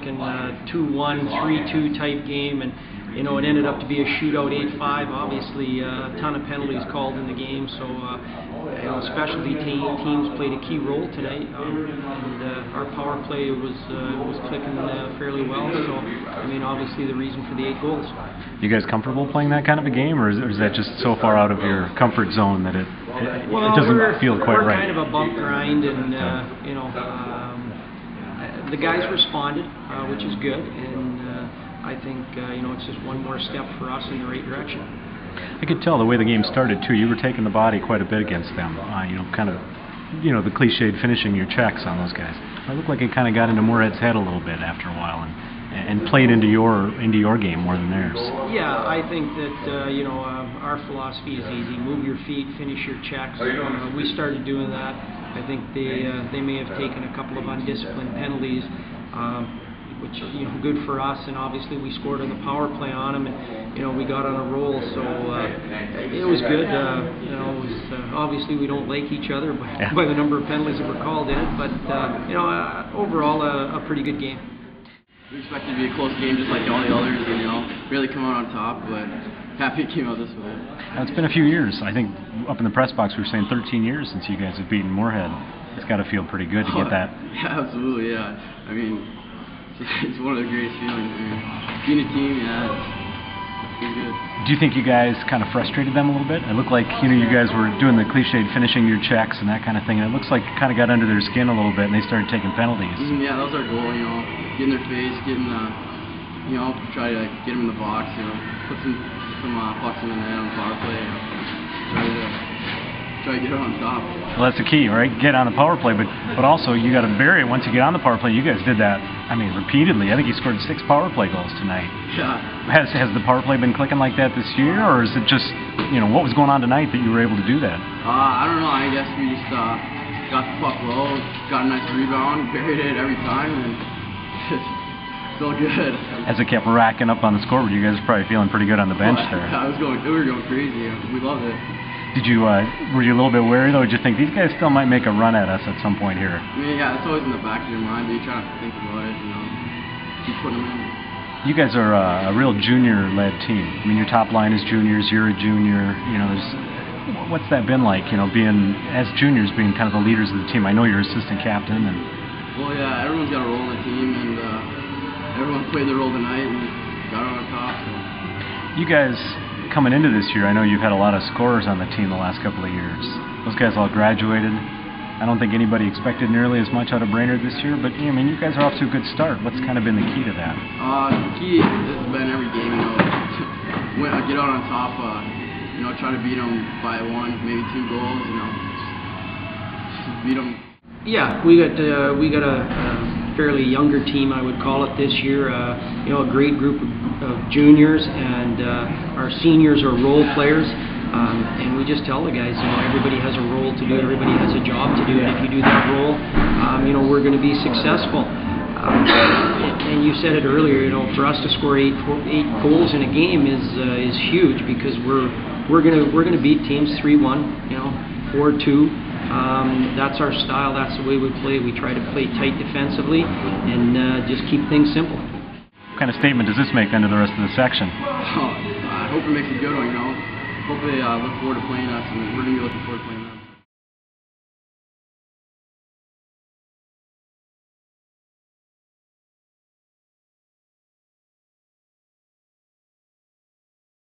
thinking 2-1, 3-2 type game, and you know, it ended up to be a shootout, 8-5. Obviously, a ton of penalties called in the game, so you know, specialty teams played a key role tonight, and our power play was clicking fairly well. So, I mean, obviously, the reason for the 8 goals. You guys comfortable playing that kind of a game, or is that just so far out of your comfort zone that it doesn't feel quite right? We're kind of a bump grind, and you know, the guys responded, which is good, and I think you know, it's just one more step for us in the right direction. I could tell the way the game started too. You were taking the body quite a bit against them. You know, kind of, you know, the cliched finishing your checks on those guys. It looked like it kind of got into Moorhead's head a little bit after a while, and played into your game more than theirs. Yeah, I think that you know, our philosophy is easy: move your feet, finish your checks. We started doing that. I think they may have taken a couple of undisciplined penalties, which, you know, good for us, and obviously we scored on the power play on them, and you know, we got on a roll, so it was good. You know, it was, obviously we don't like each other by the number of penalties that were called in it, but you know, overall a pretty good game. We expected it to be a close game just like all the others, and you know, really come out on top, but happy it came out this way. It's been a few years. I think up in the press box we were saying 13 years since you guys have beaten Moorhead. It's got to feel pretty good to get that. Yeah, absolutely, yeah. I mean, it's one of the greatest feelings. I mean, being a team, yeah, it's pretty good. Do you think you guys kind of frustrated them a little bit? It looked like, you know, you guys were doing the cliched finishing your checks and that kind of thing, and it looks like it kind of got under their skin a little bit, and they started taking penalties. Yeah, that was our goal, you know, get in their face, you know, try to get them in the box, you know, put some pucks in the net on power play, you know, try to get it on top. Well, that's the key, right? Get on the power play, but also you got to bury it once you get on the power play. You guys did that, I mean, repeatedly. I think you scored 6 power play goals tonight. Yeah. Has the power play been clicking like that this year, or is it just, you know, what was going on tonight that you were able to do that? I don't know. I guess we just got the puck low, got a nice rebound, buried it every time, and just felt good. As it kept racking up on the scoreboard, you guys were probably feeling pretty good on the bench there. Yeah, we were going crazy. We loved it. Did you, were you a little bit wary though? Did you think these guys still might make a run at us at some point here? I mean, yeah, it's always in the back of your mind, but you try not to think about it, you know, keep putting them in. You guys are a real junior-led team. I mean, your top line is juniors, you're a junior, you know, what's that been like, you know, being, as juniors, being kind of the leaders of the team? I know you're assistant captain. Well, yeah, everyone's got a role in the team, and everyone played their role tonight and got on top. So. You guys, coming into this year, I know you've had a lot of scorers on the team the last couple of years. Those guys all graduated. I don't think anybody expected nearly as much out of Brainerd this year, but I mean, you guys are off to a good start. What's kind of been the key to that? The key has been every game, you know, get out on top, you know, try to beat them by 1, maybe 2 goals, you know, just beat them. Yeah, we got a fairly younger team, I would call it, this year. You know, a great group of juniors, and our seniors are role players. And we just tell the guys, you know, everybody has a role to do, everybody has a job to do, and if you do that role, you know, we're going to be successful. And you said it earlier, you know, for us to score 8 goals in a game is huge, because we're gonna beat teams 3-1, you know, 4-2. That's our style. That's the way we play. We try to play tight defensively and just keep things simple. What kind of statement does this make then to the rest of the section? I hope it makes a good one, you know. Hopefully look forward to playing us, and we're going to be looking forward to playing us.